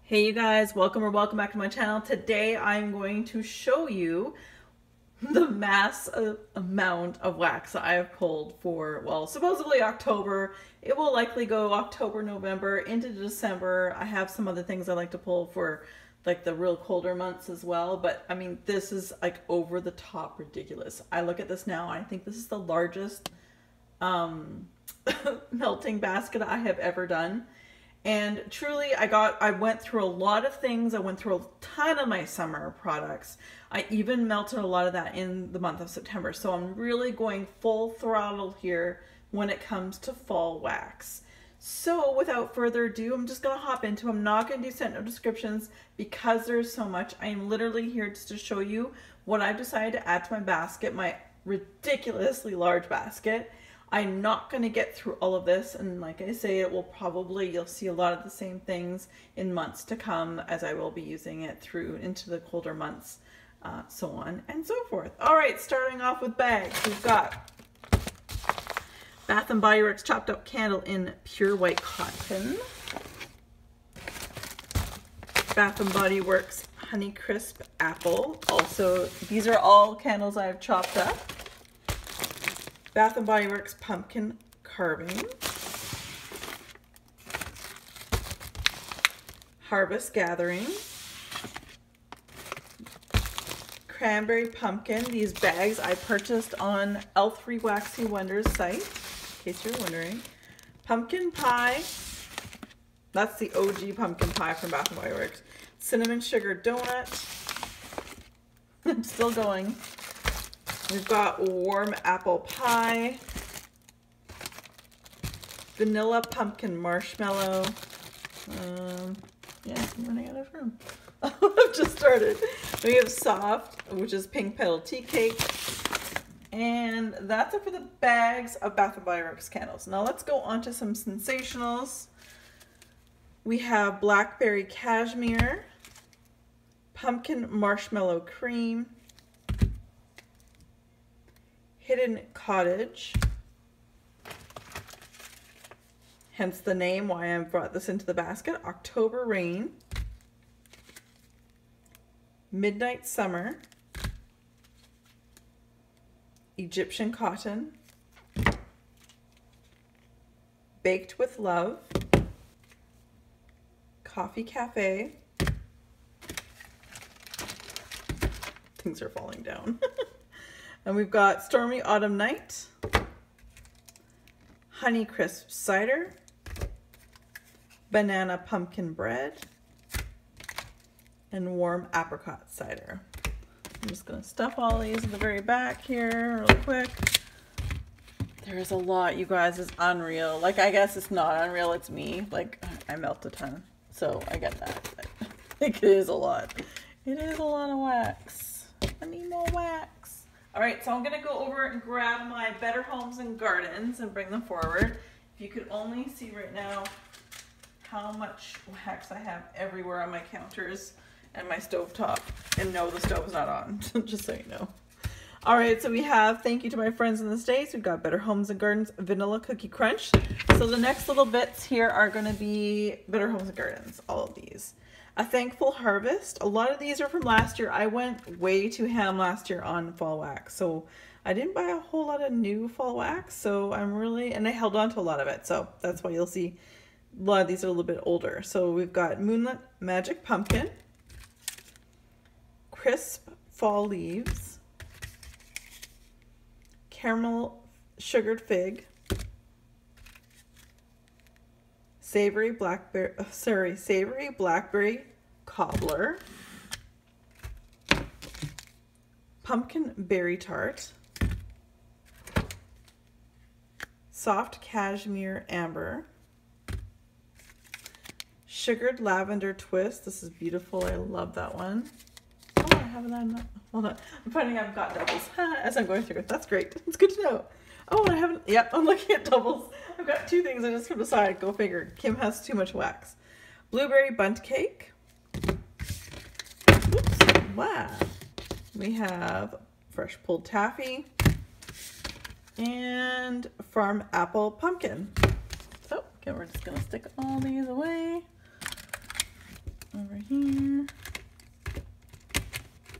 Hey you guys, welcome back to my channel. Today I'm going to show you the massive amount of wax that I have pulled for, well, supposedly October. It will likely go October, November, into December. I have some other things I like to pull for like the real colder months as well, but I mean, this is like over the top ridiculous. I look at this now, I think this is the largest melting basket I have ever done. And truly, I went through a lot of things. I went through a ton of my summer products. I even melted a lot of that in the month of September. So I'm really going full throttle here when it comes to fall wax. So without further ado, I'm just gonna hop into, I'm not gonna do scent no descriptions because there's so much. I am literally here just to show you what I've decided to add to my basket, my ridiculously large basket. I'm not going to get through all of this, and like I say, it will probably, you'll see a lot of the same things in months to come as I will be using it through into the colder months, so on and so forth. All right, starting off with bags, we've got Bath & Body Works chopped up candle in pure white cotton. Bath & Body Works Honey Crisp Apple. Also, these are all candles I've chopped up. Bath & Body Works Pumpkin Carving. Harvest Gathering. Cranberry Pumpkin. These bags I purchased on L3 Waxy Wonders site, in case you're wondering. Pumpkin Pie. That's the OG pumpkin pie from Bath & Body Works. Cinnamon Sugar Donut. I'm still going. We've got warm apple pie, vanilla pumpkin marshmallow. Yeah, I'm running out of room. I've just started. We have soft, which is pink petal tea cake. And that's it for the bags of Bath & Body Works candles. Now let's go on to some sensationals. We have blackberry cashmere, pumpkin marshmallow cream, Hidden Cottage, hence the name why I brought this into the basket. October Rain, Midnight Summer, Egyptian Cotton, Baked with Love, Coffee Cafe. Things are falling down. And we've got Stormy Autumn Night, Honey Crisp Cider, Banana Pumpkin Bread, and Warm Apricot Cider. I'm just going to stuff all these in the very back here real quick. There's a lot, you guys. It's unreal. Like, I guess it's not unreal, it's me. Like, I melt a ton, so I get that. Like, it is a lot. It is a lot of wax. I need more wax. All right, so I'm gonna go over and grab my Better Homes and Gardens and bring them forward. If you could only see right now how much wax I have everywhere on my counters and my stovetop. And no, the stove's not on, just so you know. All right, so we have, thank you to my friends in the States. We've got Better Homes and Gardens Vanilla Cookie Crunch. So the next little bits here are gonna be Better Homes and Gardens, all of these. A Thankful Harvest. A lot of these are from last year. I went way too ham last year on fall wax, so I didn't buy a whole lot of new fall wax, so I'm really, and I held on to a lot of it, so that's why you'll see a lot of these are a little bit older. So we've got Moonlit Magic Pumpkin, Crisp Fall Leaves, Caramel Sugared Fig, Savory Blackberry Cobbler, Pumpkin Berry Tart, Soft Cashmere Amber, Sugared Lavender Twist. This is beautiful. I love that one. Oh, I haven't had enough. Hold on. I'm finding I've got doubles as I'm going through. That's great. It's good to know. Oh, I haven't. Yep, I'm looking at doubles. I've got two things I just put aside. Go figure. Kim has too much wax. Blueberry Bundt Cake. Oops. Wow. We have Fresh Pulled Taffy and Farm Apple Pumpkin. So, okay, we're just going to stick all these away. over here.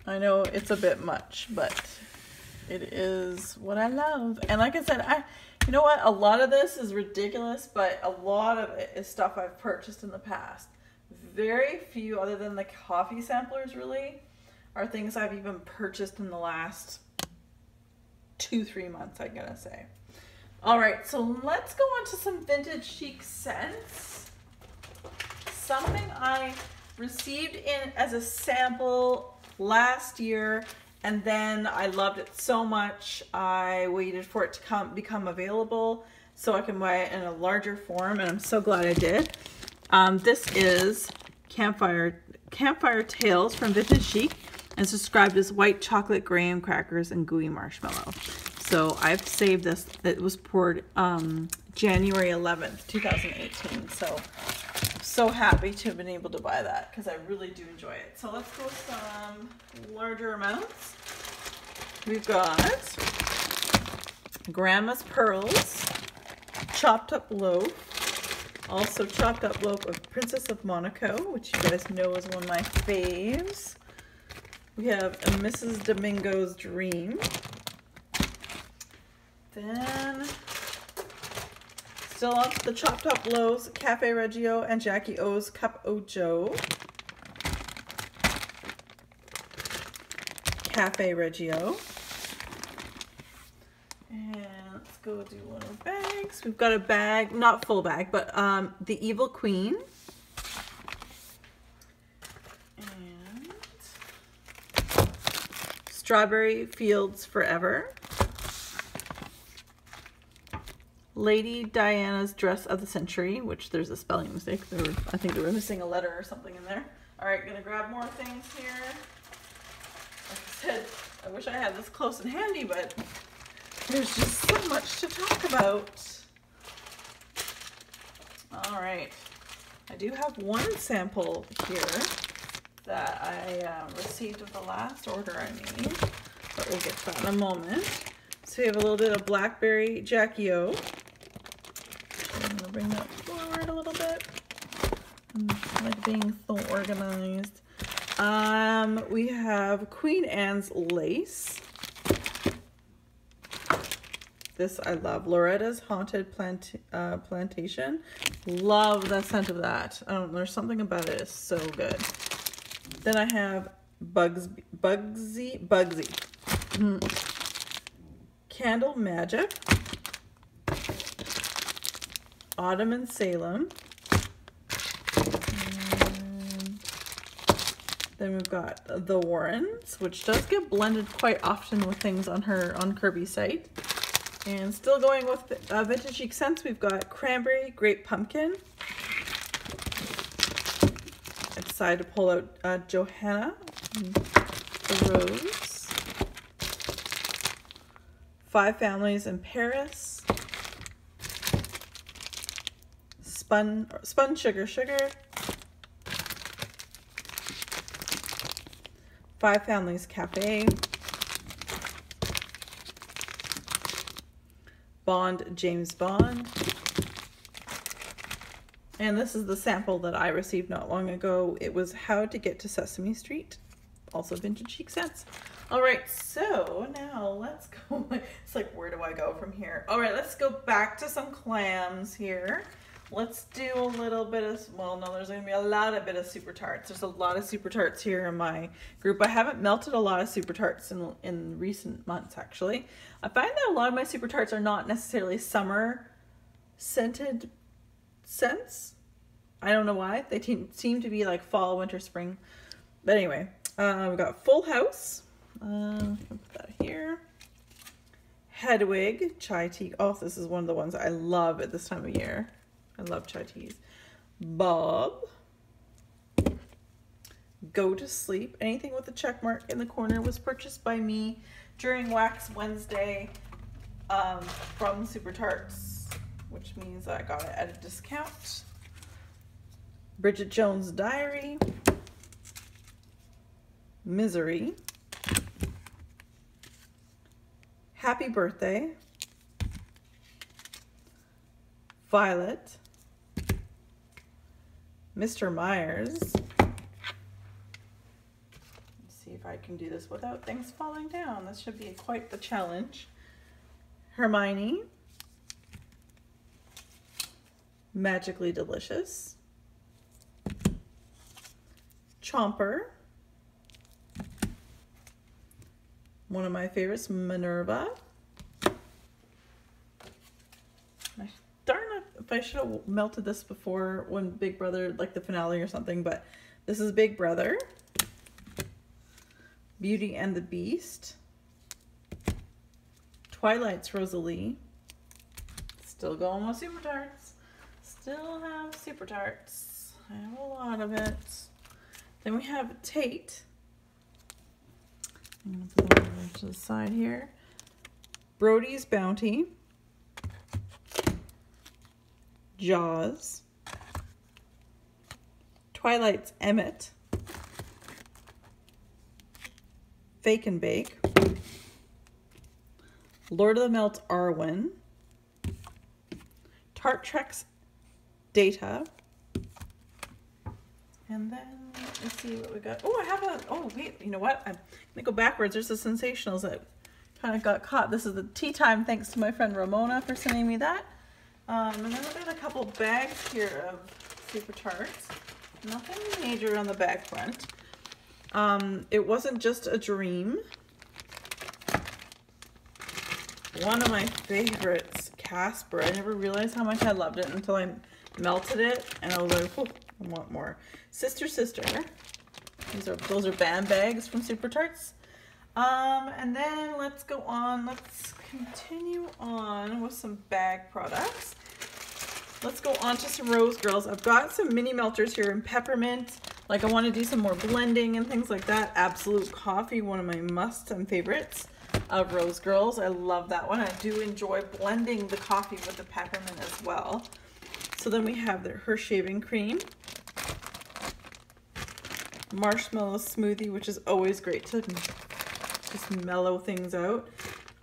I know it's a bit much, but it is what I love. And like I said, you know what? A lot of this is ridiculous, but a lot of it is stuff I've purchased in the past. Very few, other than the coffee samplers, really, are things I've even purchased in the last 2-3 months, I'm gonna say. All right, so let's go on to some vintage chic scents. Something I received in as a sample last year, and then I loved it so much I waited for it to become available so I can buy it in a larger form, and I'm so glad I did. This is Campfire Tales from Vintage Chic, and it's described as white chocolate graham crackers and gooey marshmallow. So I've saved this. It was poured January 11th, 2018. So happy to have been able to buy that because I really do enjoy it. So let's go with some larger amounts. We've got Grandma's Pearls, chopped up loaf, also chopped up loaf of Princess of Monaco, which you guys know is one of my faves. We have a Mrs. Domingo's Dream. Then, still on the chopped up loaves, Cafe Reggio and Jackie O's Cup o' Joe. Cafe Reggio. And let's go do one of the bags. We've got a bag, not full bag, but the Evil Queen. And Strawberry Fields Forever. Lady Diana's Dress of the Century, which there's a spelling mistake. I think they were missing a letter or something in there. All right, gonna grab more things here. Like I said, I wish I had this close and handy, but there's just so much to talk about. All right, I do have one sample here that I received with the last order I made, but we'll get to that in a moment. So we have a little bit of Blackberry Jackie O. I'm gonna bring that forward a little bit. I like being so organized. We have Queen Anne's Lace. This I love. Loretta's Haunted Plantation. Love the scent of that. I don't know, there's something about it. It's so good. Then I have Bugsy. Candle Magic. Autumn in Salem. And then we've got the Warrens, which does get blended quite often with things on Kirby's site. And still going with vintage chic scents, we've got Cranberry Grape Pumpkin. I decided to pull out Johanna, the Rose. Five Families in Paris. Spun Sugar. Five Families Cafe. Bond, James Bond. And this is the sample that I received not long ago. It was How to Get to Sesame Street. Also vintage chic scents. All right, so now let's go. It's like, where do I go from here? All right, let's go back to some clams here. Let's do a little bit of, well, no, there's gonna be a bit of Super Tarts. There's a lot of Super Tarts here in my group. I haven't melted a lot of Super Tarts in recent months, actually. I find that a lot of my Super Tarts are not necessarily summer scented scents. I don't know why. They seem to be like fall, winter, spring. But anyway, we've got Full House. I'll put that here. Hedwig chai tea. Oh, this is one of the ones I love at this time of year. I love chai teas. Bob. Go to Sleep. Anything with a check mark in the corner was purchased by me during Wax Wednesday from Super Tarts, which means I got it at a discount. Bridget Jones' Diary. Misery. Happy Birthday. Violet. Mr. Myers. see if I can do this without things falling down. This should be quite the challenge. Hermione, Magically Delicious, Chomper, one of my favorites, Minerva. Darn it, if I should have melted this before when Big Brother, like the finale or something, but this is Big Brother, Beauty and the Beast, Twilight's Rosalie, still going with Super Tarts, still have Super Tarts, I have a lot of it. Then we have Tate, I'm going to put that over to the side here, Brody's Bounty, Jaws, Twilight's Emmett, Fake and Bake, Lord of the Melts Arwen, Tart Trek's Data, and then let's see what we got. Oh, I have a, oh wait, you know what? I'm gonna go backwards. There's the Sensationals that kind of got caught. This is the tea time, thanks to my friend Ramona for sending me that. And then we've got a couple bags here of Super Tarts. Nothing major on the bag front. It wasn't just a dream. One of my favorites, Casper. I never realized how much I loved it until I melted it, and I was like, oh, I want more. Sister Sister. Those are band bags from Super Tarts. And then let's go on. Let's continue on with some bag products. Let's go on to some Rose Girls. I've got some mini melters here in peppermint. Like I want to do some more blending and things like that. Absolute Coffee, one of my musts and favorites of Rose Girls. I love that one. I do enjoy blending the coffee with the peppermint as well. So then we have her shaving cream. Marshmallow smoothie, which is always great to just mellow things out.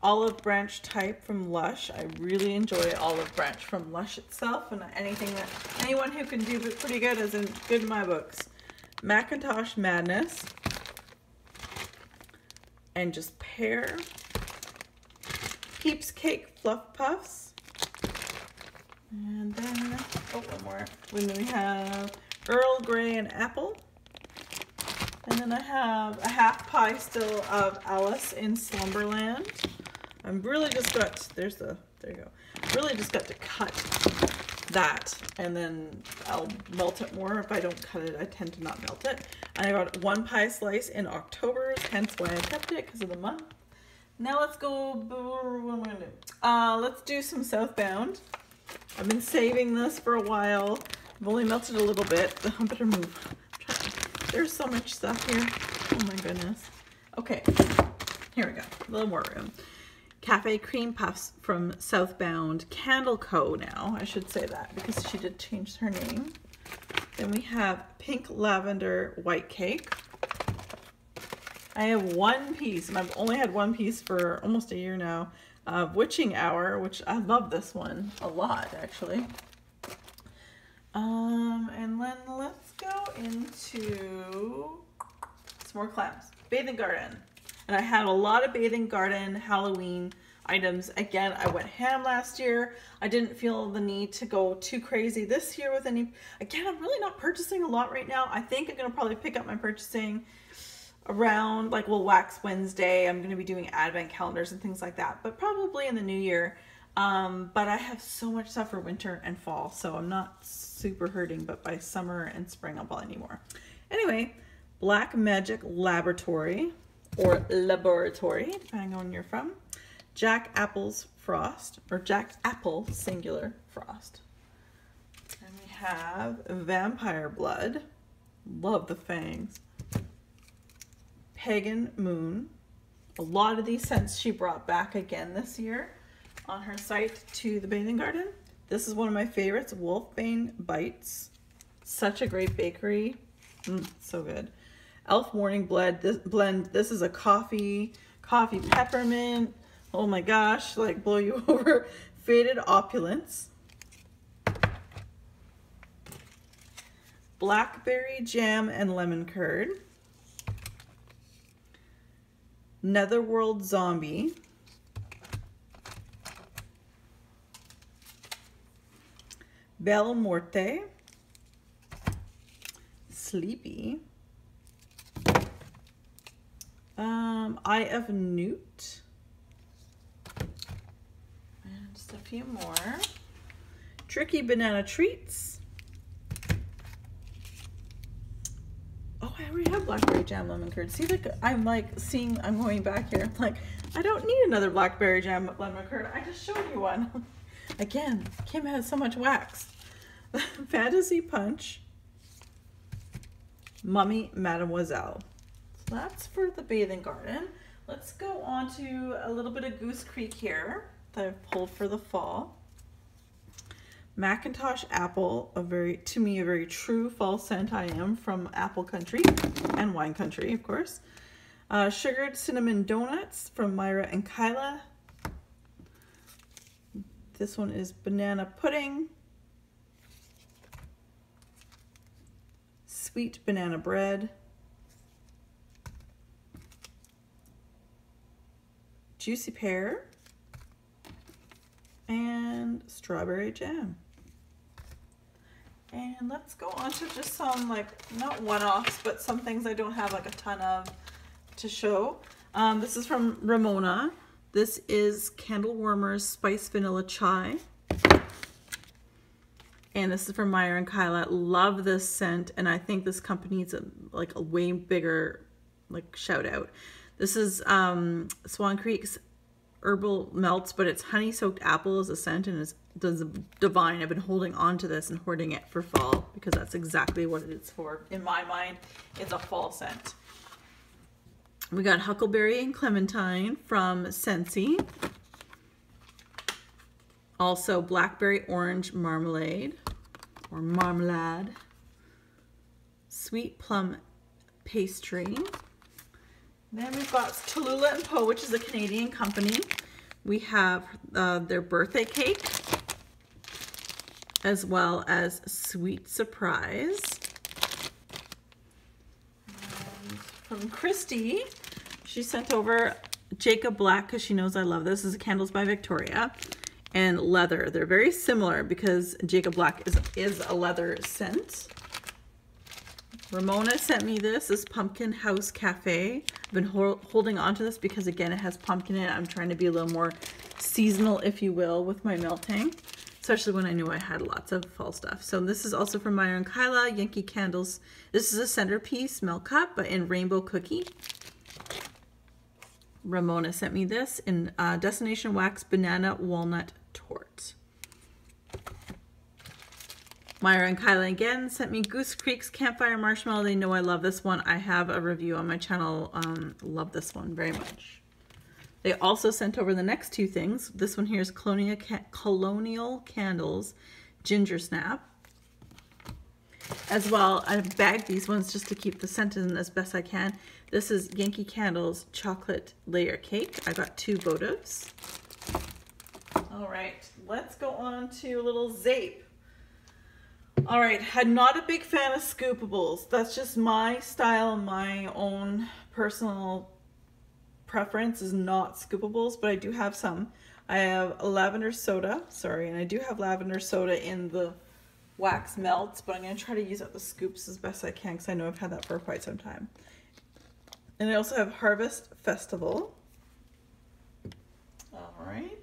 Olive branch type from Lush. I really enjoy olive branch from Lush itself, and anything that anyone who can do it pretty good is good in my books. Macintosh Madness, and just pear. Peeps Cake Fluff Puffs, and then oh, one more. Then we have Earl Grey and Apple. And then I have a half pie still of Alice in Slumberland. I'm really just got, there you go. Really just got to cut that, and then I'll melt it more. If I don't cut it, I tend to not melt it. And I got one pie slice in October, hence why I kept it, because of the month. Now let's go, what am I gonna do? Let's do some Southbound. I've been saving this for a while. I've only melted a little bit. I better move. There's so much stuff here. Oh my goodness. Okay, here we go. A little more room. Cafe Cream Puffs from Southbound Candle Co. now. I should say that because she did change her name. Then we have Pink Lavender White Cake. I have one piece, and I've only had one piece for almost a year now, of Witching Hour, which I love this one a lot, actually. And then let's go into some more clams. Bathing Garden. And I had a lot of Bathing Garden Halloween items. Again, I went ham last year. I didn't feel the need to go too crazy this year with any. Again, I'm really not purchasing a lot right now. I think I'm going to probably pick up my purchasing around, like, well, Wax Wednesday. I'm going to be doing advent calendars and things like that, but probably in the new year. But I have so much stuff for winter and fall, so I'm not super hurting, but by summer and spring I'll probably need more. Anyway, Black Magic Laboratory, or Laboratory, depending on where you're from. Jack Apple's Frost, or Jack Apple singular Frost. And we have Vampire Blood. Love the fangs. Pagan Moon. A lot of these scents she brought back again this year on her site to the Bathing Garden. This is one of my favorites, Wolfbane Bites. Such a great bakery. So good. Elf Morning Blend. This is a coffee peppermint. Oh my gosh, like blow you over. Faded Opulence. Blackberry Jam and Lemon Curd. Netherworld Zombie, Belle Morte, Sleepy, Eye of Newt, and just a few more. Tricky Banana Treats. Oh, I already have blackberry jam lemon curd. See, like I'm going back here. I'm like, I don't need another blackberry jam lemon curd. I just showed you one. Again, Kim has so much wax. Fantasy Punch, Mummy Mademoiselle. So that's for the bathing garden. Let's go on to a little bit of Goose Creek here that I've pulled for the fall. Macintosh Apple, to me, a very true fall scent I am from Apple Country and Wine Country, of course. Sugared Cinnamon Donuts from Myra and Kyla. This one is Banana Pudding. Sweet Banana Bread. Juicy Pear. And Strawberry Jam. And let's go on to just some, like, not one-offs, but some things I don't have like a ton of to show. This is from Ramona. This is Candle Warmer's Spice Vanilla Chai. And this is from Myra and Kyla. Love this scent, and I think this company needs a way bigger shout out. This is Swan Creek's Herbal Melts, but it's honey soaked apple as a scent, and it's divine. I've been holding on to this and hoarding it for fall because that's exactly what it's for. In my mind, it's a fall scent. We got Huckleberry and Clementine from Scentsy. Also Blackberry Orange Marmalade or Marmalade. Sweet Plum Pastry. Then we've got Tallulah and Poe, which is a Canadian company. We have their birthday cake, as well as Sweet Surprise. And from Christy, she sent over Jacob Black because she knows I love this. This is Candles by Victoria. And leather. They're very similar because Jacob Black is a leather scent. Ramona sent me this Pumpkin House Cafe. I've been holding on to this because, again, it has pumpkin in it. I'm trying to be a little more seasonal, if you will, with my melting, especially when I knew I had lots of fall stuff. So this is also from Myra and Kyla, Yankee Candles. This is a centerpiece milk cup, but in rainbow cookie. Ramona sent me this in Destination Wax Banana Walnut Tort. Myra and Kyla again sent me Goose Creek's Campfire Marshmallow. They know I love this one. I have a review on my channel. Love this one very much. They also sent over the next two things. This one here is Colonial Candles Ginger Snap. As well, I've bagged these ones just to keep the scent in as best I can. This is Yankee Candles Chocolate Layer Cake. I got 2 votives. All right, let's go on to a little Zeep. All right, I'm not a big fan of scoopables. That's just my style, my own personal preference is not scoopables, but I do have some. I have lavender soda, and I do have lavender soda in the wax melts, but I'm going to try to use up the scoops as best I can because I know I've had that for quite some time. And I also have Harvest Festival. All right.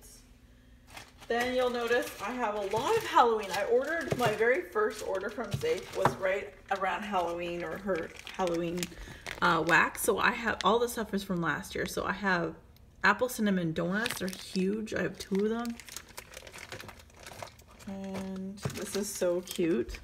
Then you'll notice I have a lot of Halloween. I ordered, my very first order from Zeep was right around Halloween, or her Halloween wax. So I have, all the stuff is from last year. So I have apple cinnamon donuts. They're huge. I have 2 of them. And this is so cute.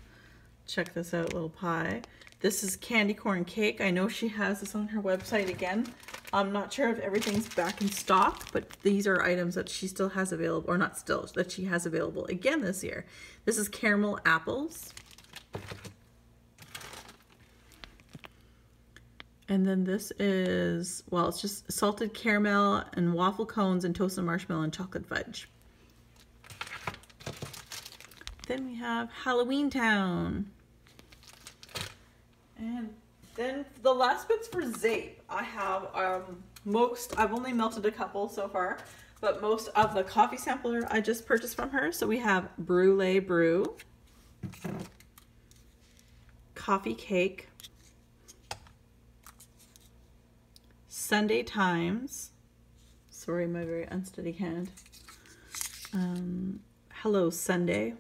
Check this out, little pie. This is candy corn cake. I know she has this on her website again. I'm not sure if everything's back in stock, but these are items that she still has available, or not still, that she has available again this year. This is caramel apples. And then this is, well, it's just salted caramel and waffle cones and toasted marshmallow and chocolate fudge. Then we have Halloween Town. And Then the last bits for Zeep. I have I've only melted a couple so far, but most of the coffee sampler I just purchased from her. So we have Brulee Brew, Coffee Cake, Sunday Times, sorry my very unsteady hand, Hello Sunday,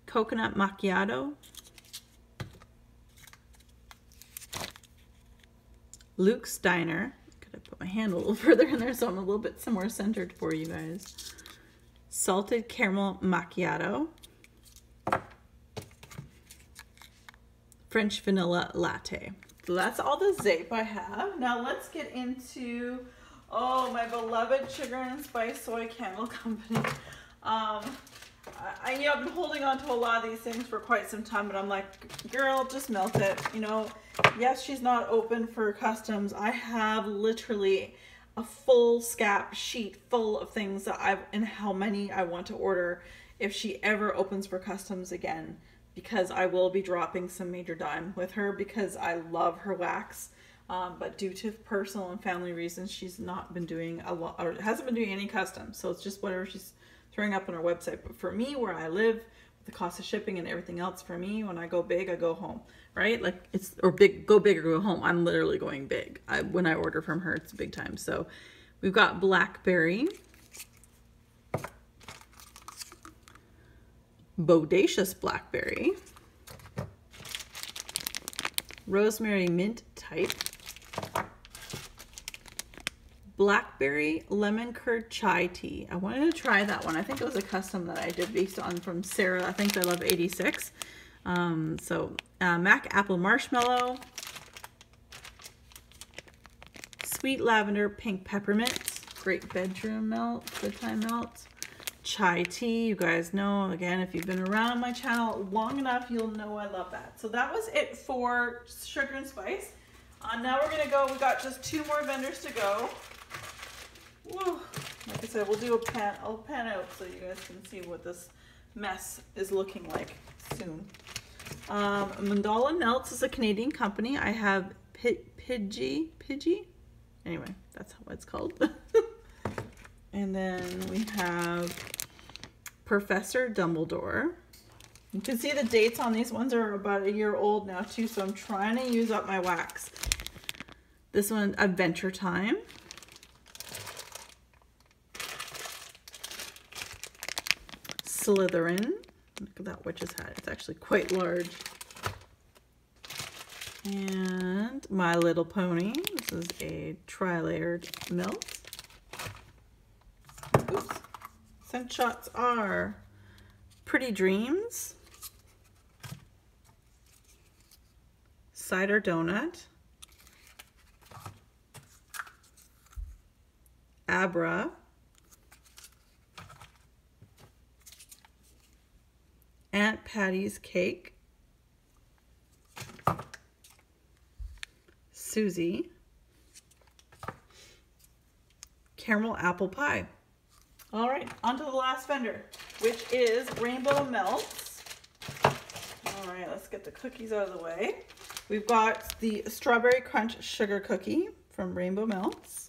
Coconut Macchiato, Luke's Diner. Could I put my hand a little further in there so I'm a little bit somewhere centered for you guys. Salted Caramel Macchiato, French Vanilla Latte. So that's all the Zeep I have. Now let's get into, oh, my beloved Sugar and Spice Soy Candle Company. I've been holding on to a lot of these things for quite some time, but I'm like, girl, just melt it. You know, yes, she's not open for customs. I have literally a full scap sheet full of things that and how many I want to order if she ever opens for customs again, because I will be dropping some major dime with her because I love her wax. But due to personal and family reasons, she's not been doing a lot, or hasn't been doing any customs. So it's just whatever she's throwing up on her website. But for me, where I live, with the cost of shipping and everything else, for me, when I go big, I go home, right? Like it's, or big, go big or go home. I'm literally going big. When I order from her, it's big time. So we've got Blackberry, Bodacious Blackberry, Rosemary Mint Type, Blackberry Lemon Curd Chai Tea. I wanted to try that one. I think it was a custom that I did based on from Sarah. I think I love 86. Mac Apple Marshmallow, Sweet Lavender Pink Peppermint, great bedroom melt, bedtime melt, chai tea. You guys know, again, if you've been around my channel long enough, you'll know I love that. So that was it for Sugar and Spice. Now we're gonna go, we got just 2 more vendors to go. Whoa. Like I said, we'll do I'll pan out so you guys can see what this mess is looking like soon. Mandala Melts is a Canadian company. I have Pidgey? Anyway, that's what it's called. And then we have Professor Dumbledore. You can see the dates on these ones are about 1 year old now too, so I'm trying to use up my wax. This one, Adventure Time. Slytherin. Look at that witch's hat. It's actually quite large. And My Little Pony. This is a tri-layered melt. Oops. Scent shots are Pretty Dreams, Cider Donut, Abra, Aunt Patty's Cake, Susie, Caramel Apple Pie. All right, on to the last vendor, which is Rainbow Melts. All right, let's get the cookies out of the way. We've got the Strawberry Crunch Sugar Cookie from Rainbow Melts.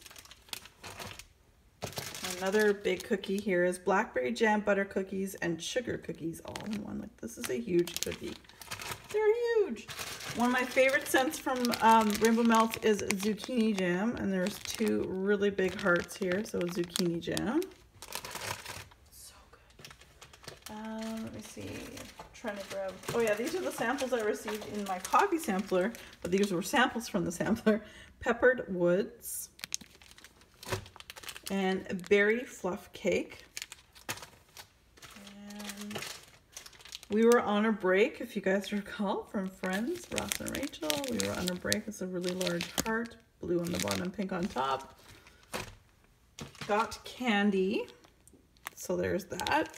Another big cookie here is Blackberry Jam Butter Cookies and Sugar Cookies all in one. Like, this is a huge cookie. They're huge. One of my favorite scents from Rainbow Melts is Zucchini Jam, and there's 2 really big hearts here, so Zucchini Jam. Let me see, I'm trying to grab, oh yeah, these are the samples I received in my coffee sampler, but these were samples from the sampler. Peppered Woods and Berry Fluff Cake. And we were on a break, if you guys recall, from Friends, Ross and Rachel. We were on a break. It's a really large heart, blue on the bottom, pink on top. Got Candy, so there's that.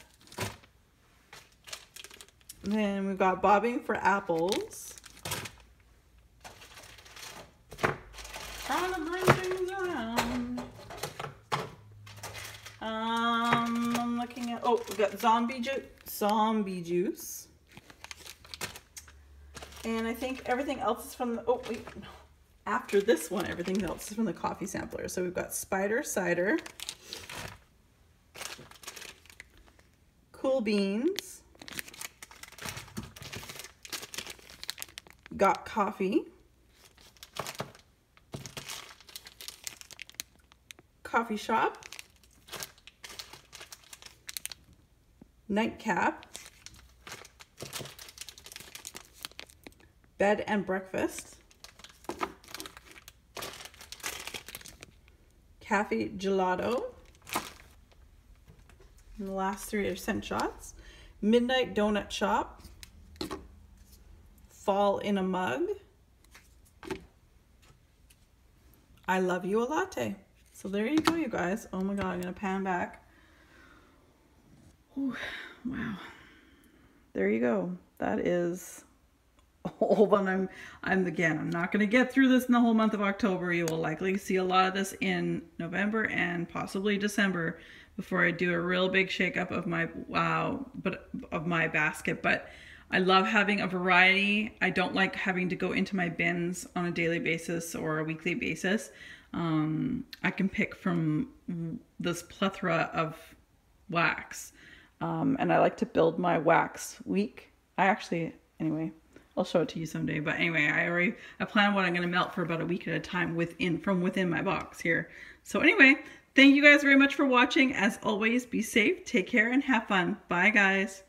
Then we've got Bobbing for Apples. Trying to bring things around. I'm looking at, oh, we got Zombie Juice. And I think everything else is from the, oh wait, no. After this one, everything else is from the coffee sampler. So we've got Spider Cider, Cool Beans, Got Coffee, Coffee Shop, Nightcap, Bed and Breakfast, Cafe Gelato, and the last three are scent shots, Midnight Donut Shop, Fall in a Mug, I Love You a Latte. So there you go, you guys. Oh my god, I'm gonna pan back. Ooh, wow. There you go. That is a whole one. I'm not gonna get through this in the whole month of October. You will likely see a lot of this in November and possibly December before I do a real big shakeup of my basket. But I love having a variety. I don't like having to go into my bins on a daily basis or a weekly basis. I can pick from this plethora of wax. And I like to build my wax week. Anyway, I'll show it to you someday. But anyway, I plan what I'm going to melt for about a week at a time from within my box here. So anyway, thank you guys very much for watching. As always, be safe, take care, and have fun. Bye, guys.